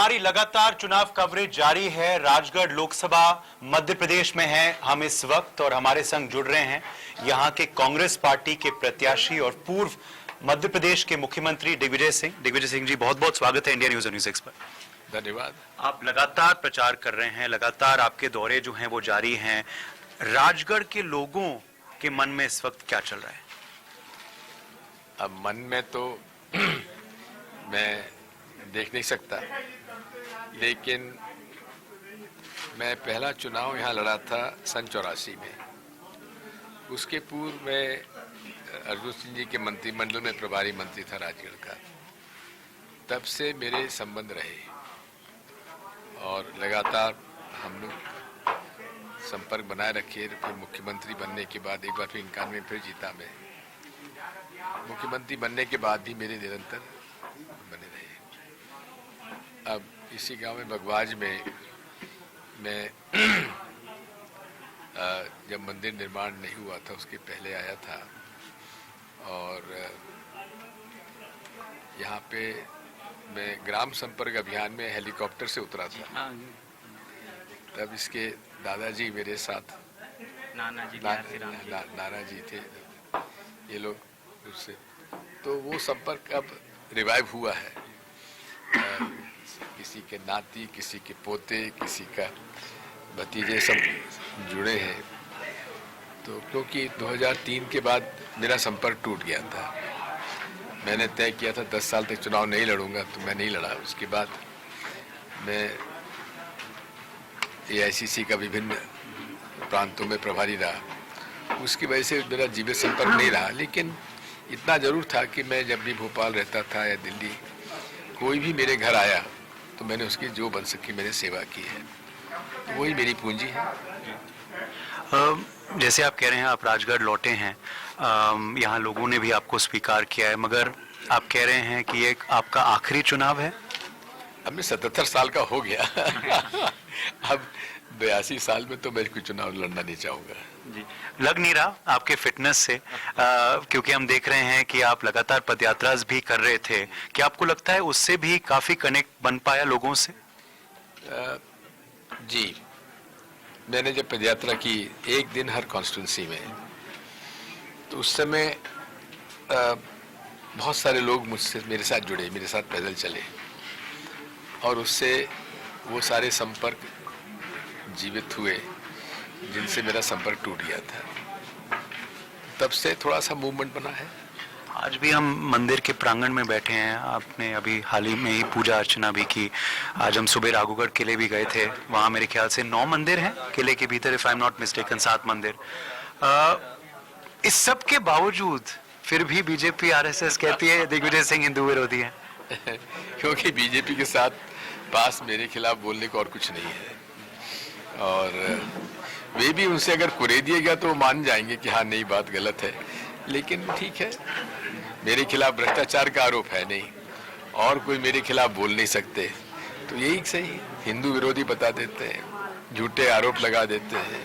हमारी लगातार चुनाव कवरेज जारी है। राजगढ़ लोकसभा मध्य प्रदेश में है हम इस वक्त, और हमारे संग जुड़ रहे हैं यहां के कांग्रेस पार्टी के प्रत्याशी और पूर्व मध्य प्रदेश के मुख्यमंत्री दिग्विजय सिंह। दिग्विजय सिंह जी, बहुत बहुत स्वागत है इंडिया न्यूज 6 पर। धन्यवाद। आप लगातार प्रचार कर रहे हैं, लगातार आपके दौरे जो हैं वो जारी हैं। राजगढ़ के लोगों के मन में इस वक्त क्या चल रहा है? अब मन में तो मैं देख नहीं सकता, लेकिन मैं पहला चुनाव यहाँ लड़ा था सन 84 में। उसके पूर्व मैं अर्जुन सिंह जी के मंत्रिमंडल में प्रभारी मंत्री था राजगढ़ का। तब से मेरे संबंध रहे और लगातार हम लोग संपर्क बनाए रखे। फिर मुख्यमंत्री बनने के बाद एक बार फिर 91 में फिर जीता मैं। मुख्यमंत्री बनने के बाद भी मेरे निरंतर बने रहे। अब इसी गांव में बगवाज में मैं जब मंदिर निर्माण नहीं हुआ था उसके पहले आया था, और यहाँ पे मैं ग्राम संपर्क अभियान में हेलीकॉप्टर से उतरा था। तब इसके दादाजी मेरे साथ, नाना जी थे ये लोग उससे, तो वो संपर्क अब रिवाइव हुआ है। किसी के नाती, किसी के पोते, किसी का भतीजे सब जुड़े हैं। तो क्योंकि 2003 के बाद मेरा संपर्क टूट गया था, मैंने तय किया था 10 साल तक चुनाव नहीं लड़ूंगा, तो मैं नहीं लड़ा। उसके बाद मैं AICC का विभिन्न प्रांतों में प्रभारी रहा। उसकी वजह से मेरा जीवित संपर्क नहीं रहा, लेकिन इतना जरूर था कि मैं जब भी भोपाल रहता था या दिल्ली, कोई भी मेरे घर आया तो मैंने उसकी जो बन सकी मैंने सेवा की है। तो वही मेरी पूंजी है। जैसे आप कह रहे हैं आप राजगढ़ लौटे हैं, यहाँ लोगों ने भी आपको स्वीकार किया है, मगर आप कह रहे हैं कि ये आपका आखिरी चुनाव है। अब मैं 77 साल का हो गया अब 82 साल में तो मैं कोई चुनाव लड़ना नहीं चाहूँगा। जी, लग नहीं रहा आपके फिटनेस से, क्योंकि हम देख रहे हैं कि आप लगातार पदयात्रा भी कर रहे थे। क्या आपको लगता है उससे भी काफी कनेक्ट बन पाया लोगों से? जी, मैंने जब पदयात्रा की एक दिन हर कॉन्स्टिट्यूंसी में, तो उस समय बहुत सारे लोग मुझसे मेरे साथ जुड़े, मेरे साथ पैदल चले, और उससे वो सारे संपर्क जीवित हुए जिनसे मेरा संपर्क टूट गया था। तब से थोड़ा सा मूवमेंट बना है। आज भी हम मंदिर के प्रांगण में बैठे हैं। आपने अभी हाल ही में ही पूजा अर्चना भी की। आज हम सुबह राघोगढ़ किले भी गए थे, वहाँ मेरे ख्याल से 9 मंदिर हैं किले के भीतर, if I am not mistaken 7 मंदिर। इस सब के बावजूद फिर भी बीजेपी RSS कहती है दिग्विजय सिंह हिंदू विरोधी है क्योंकि बीजेपी के साथ पास मेरे खिलाफ बोलने को और कुछ नहीं है, और वे भी उनसे अगर कुरे दिया गया तो वो मान जाएंगे कि हाँ नहीं बात गलत है। लेकिन ठीक है, मेरे खिलाफ भ्रष्टाचार का आरोप है नहीं, और कोई मेरे खिलाफ बोल नहीं सकते, तो यही सही हिंदू विरोधी बता देते हैं, झूठे आरोप लगा देते हैं।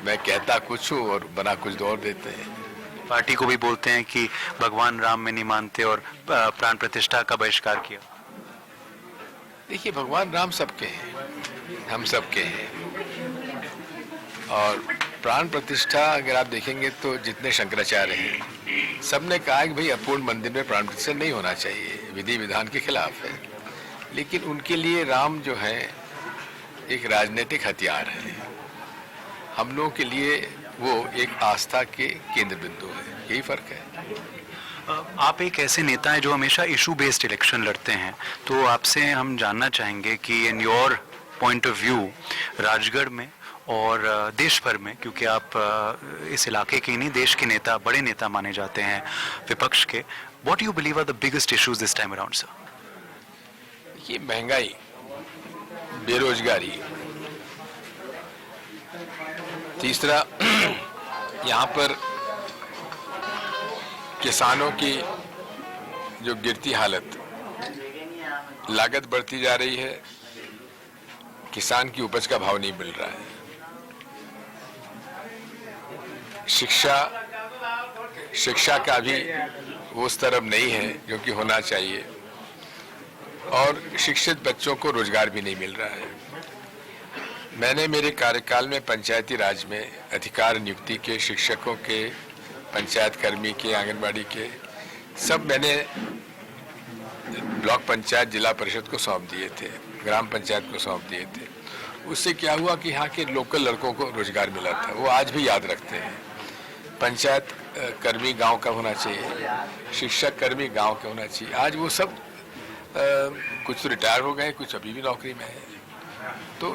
मैं कहता कुछ हूँ और बना कुछ और देते हैं। पार्टी को भी बोलते हैं कि भगवान राम में नहीं मानते और प्राण प्रतिष्ठा का बहिष्कार किया। देखिए, भगवान राम सबके हैं, हम सबके हैं, और प्राण प्रतिष्ठा अगर आप देखेंगे तो जितने शंकराचार्य हैं सबने कहा कि भाई अपूर्ण मंदिर में प्राण प्रतिष्ठा नहीं होना चाहिए, विधि विधान के खिलाफ है। लेकिन उनके लिए राम जो है एक राजनीतिक हथियार है, हम लोगों के लिए वो एक आस्था के केंद्र बिंदु है। यही फर्क है। आप एक ऐसे नेता हैं जो हमेशा इशू बेस्ड इलेक्शन लड़ते हैं, तो आपसे हम जानना चाहेंगे कि in your point of view Rajgarh में और देश भर में, क्योंकि आप इस इलाके के ही नहीं देश के नेता, बड़े नेता माने जाते हैं विपक्ष के, what you believe are the biggest issues this time around sir? ये महंगाई, बेरोजगारी, तीसरा यहाँ पर किसानों की जो गिरती हालत, लागत बढ़ती जा रही है, किसान की उपज का भाव नहीं मिल रहा है, शिक्षा का भी वो स्तर अब नहीं है जो कि होना चाहिए, और शिक्षित बच्चों को रोजगार भी नहीं मिल रहा है। मैंने मेरे कार्यकाल में पंचायती राज में अधिकार नियुक्ति के, शिक्षकों के, पंचायत कर्मी के, आंगनबाड़ी के, सब मैंने ब्लॉक पंचायत, जिला परिषद को सौंप दिए थे, ग्राम पंचायत को सौंप दिए थे। उससे क्या हुआ कि यहाँ के लोकल लड़कों को रोजगार मिला था, वो आज भी याद रखते हैं। पंचायत कर्मी गांव का होना चाहिए, शिक्षक कर्मी गांव का होना चाहिए। आज वो सब कुछ तो रिटायर हो गए, कुछ अभी भी नौकरी में है। तो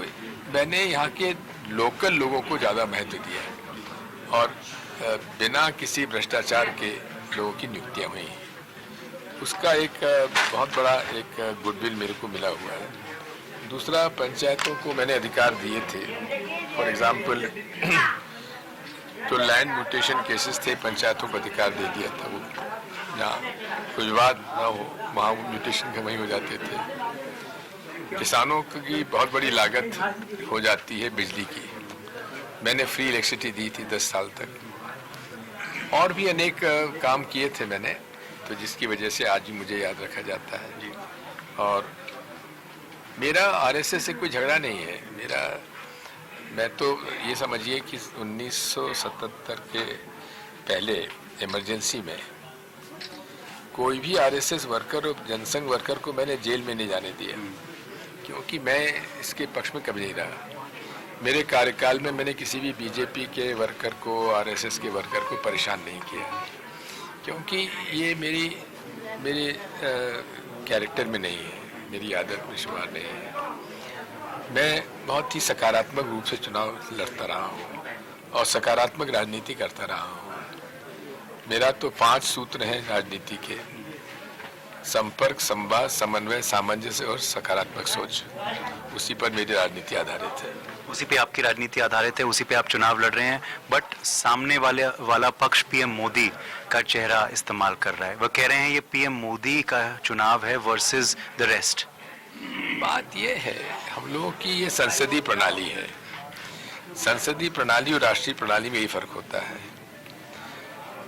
मैंने यहाँ के लोकल लोगों को ज़्यादा महत्व दिया और बिना किसी भ्रष्टाचार के लोगों की नियुक्तियाँ हुई। उसका एक बहुत बड़ा एक गुडविल मेरे को मिला हुआ है। दूसरा, पंचायतों को मैंने अधिकार दिए थे। फॉर एग्जाम्पल, जो लैंड म्यूटेशन केसेस थे, पंचायतों को अधिकार दे दिया था। वो जहाँ कोई विवाद ना हो वहाँ म्यूटेशन के वहीं हो जाते थे। किसानों की बहुत बड़ी लागत हो जाती है बिजली की, मैंने फ्री इलेक्ट्रिसिटी दी थी 10 साल तक। और भी अनेक काम किए थे मैंने, तो जिसकी वजह से आज भी मुझे याद रखा जाता है। और मेरा आरएसएस से कोई झगड़ा नहीं है। मैं तो ये समझिए कि 1977 के पहले इमरजेंसी में कोई भी आरएसएस वर्कर और जनसंघ वर्कर को मैंने जेल में नहीं जाने दिया, क्योंकि मैं इसके पक्ष में कभी नहीं रहा। मेरे कार्यकाल में मैंने किसी भी बीजेपी के वर्कर को, आरएसएस के वर्कर को परेशान नहीं किया, क्योंकि ये मेरे कैरेक्टर में नहीं है, मेरी आदत में शुमार नहीं है। मैं बहुत ही सकारात्मक रूप से चुनाव लड़ता रहा हूँ और सकारात्मक राजनीति करता रहा हूँ। मेरा तो 5 सूत्र हैं राजनीति के: संपर्क, संवाद, समन्वय, सामंजस्य और सकारात्मक सोच। उसी पर मेरी राजनीति आधारित है। उसी पे आपकी राजनीति आधारित है, उसी पे आप चुनाव लड़ रहे हैं। बट सामने वाला पक्ष पीएम मोदी का चेहरा इस्तेमाल कर रहा है। वह कह रहे हैं ये पीएम मोदी का चुनाव है वर्सेस द रेस्ट। बात यह है, हम लोगों की ये संसदीय प्रणाली है। संसदीय प्रणाली और राष्ट्रीय प्रणाली में यही फर्क होता है।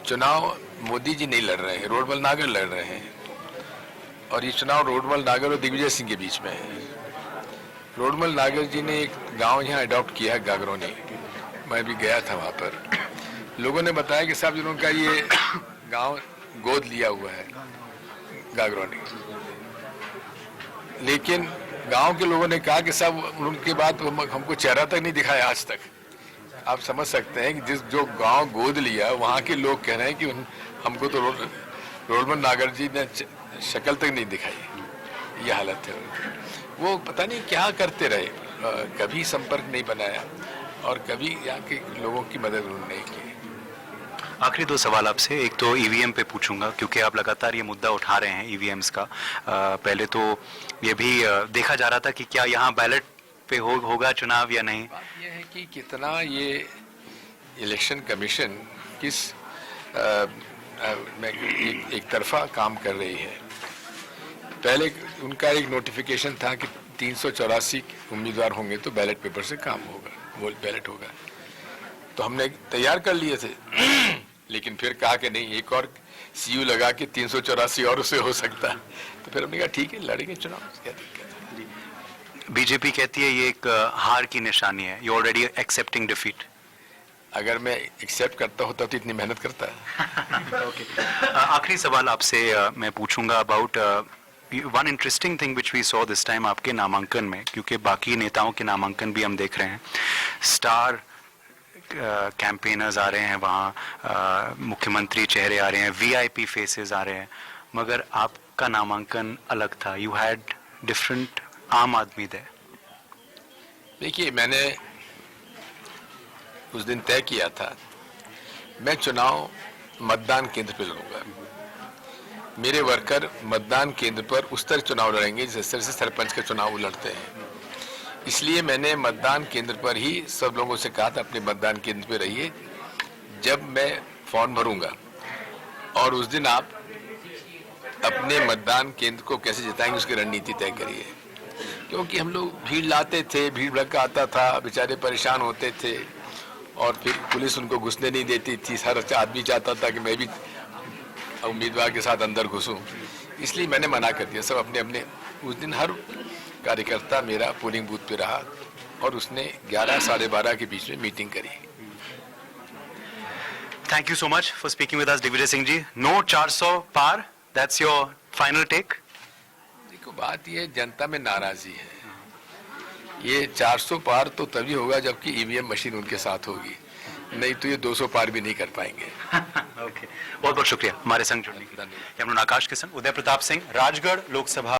चुनाव मोदी जी नहीं लड़ रहे हैं, रोडमल नागर लड़ रहे हैं। और ये चुनाव रोडमल नागर और दिग्विजय सिंह के बीच में है। रोडमल नागर जी ने एक गांव यहाँ अडॉप्ट किया है, गागरोनी। मैं भी गया था वहाँ पर। लोगों ने बताया कि साहब जिन्होंने का ये गांव गोद लिया हुआ है, गागरोनी। लेकिन गांव के लोगों ने कहा कि साहब उनके बाद हमको चेहरा तक नहीं दिखाया आज तक। आप समझ सकते हैं कि जो गांव गोद लिया वहाँ के लोग कह रहे हैं कि हमको तो रोडमल नागर जी ने शक्ल तक नहीं दिखाई। ये हालत है। वो पता नहीं क्या करते रहे, कभी संपर्क नहीं बनाया और कभी यहाँ के लोगों की मदद उन्होंने नहीं की। आखिरी 2 सवाल आपसे। एक तो ईवीएम पे पूछूंगा, क्योंकि आप लगातार ये मुद्दा उठा रहे हैं ईवीएम्स का। पहले तो ये भी देखा जा रहा था कि क्या यहाँ बैलेट पे होगा चुनाव या नहीं। बात यह है कि कितना ये इलेक्शन कमीशन किस एक तरफा काम कर रही है। पहले उनका एक नोटिफिकेशन था कि 384 उम्मीदवार होंगे तो बैलेट पेपर से काम होगा, वोट बैलेट होगा। तो हमने तैयार कर लिए थे, लेकिन फिर कहा कि नहीं, एक और सीयू लगा के 384 और उससे हो सकता है। तो फिर हमने कहा ठीक है, लड़ेंगे चुनाव, क्या दिक्कत है। बीजेपी कहती है ये एक हार की निशानी है, यू ऑलरेडी एक्सेप्टिंग डिफीट। अगर मैं एक्सेप्ट करता होता तो इतनी मेहनत करता है। आखिरी सवाल आपसे मैं पूछूंगा about one interesting thing which we saw this time आपके नामांकन में, क्योंकि बाकी नेताओं के नामांकन भी हम देख रहे हैं। स्टार कैंपेनर्स आ रहे हैं वहाँ, मुख्यमंत्री चेहरे आ रहे हैं, वीआईपी फेसेस आ रहे हैं, मगर आपका नामांकन अलग था। यू हैड डिफरेंट आम आदमी दे। देखिए, मैंने उस दिन तय किया था मैं चुनाव मतदान केंद्र पर लड़ूंगा। मेरे वर्कर मतदान केंद्र पर उस तरह चुनाव लड़ेंगे जिस तरह से सरपंच के चुनाव लड़ते हैं। इसलिए मैंने मतदान केंद्र पर ही सब लोगों से कहा था अपने मतदान केंद्र पर रहिए, जब मैं फॉर्म भरूंगा और उस दिन आप अपने मतदान केंद्र को कैसे जिताएंगे उसकी रणनीति तय करिए। क्योंकि हम लोग भीड़ लाते थे, भीड़ भड़का आता था, बेचारे परेशान होते थे और फिर पुलिस उनको घुसने नहीं देती थी। हर आदमी चाहता था कि मैं भी उम्मीदवार के साथ अंदर घुसूं, इसलिए मैंने मना कर दिया। सब अपने अपने उस दिन हर कार्यकर्ता मेरा पोलिंग बूथ पे रहा और उसने 11 साढ़े 12 के बीच में मीटिंग करी। Thank you so much for speaking with us, Digvijay Singh ji. No 400 par. That's your final take. देखो बात ये जनता में नाराजगी है। ये 400 पार तो तभी होगा जबकि ईवीएम मशीन उनके साथ होगी, नहीं तो ये 200 पार भी नहीं कर पाएंगे। Okay. बहुत बहुत शुक्रिया हमारे संग जुड़ने के लिए। आकाश के संग उदय प्रताप सिंह, राजगढ़ लोकसभा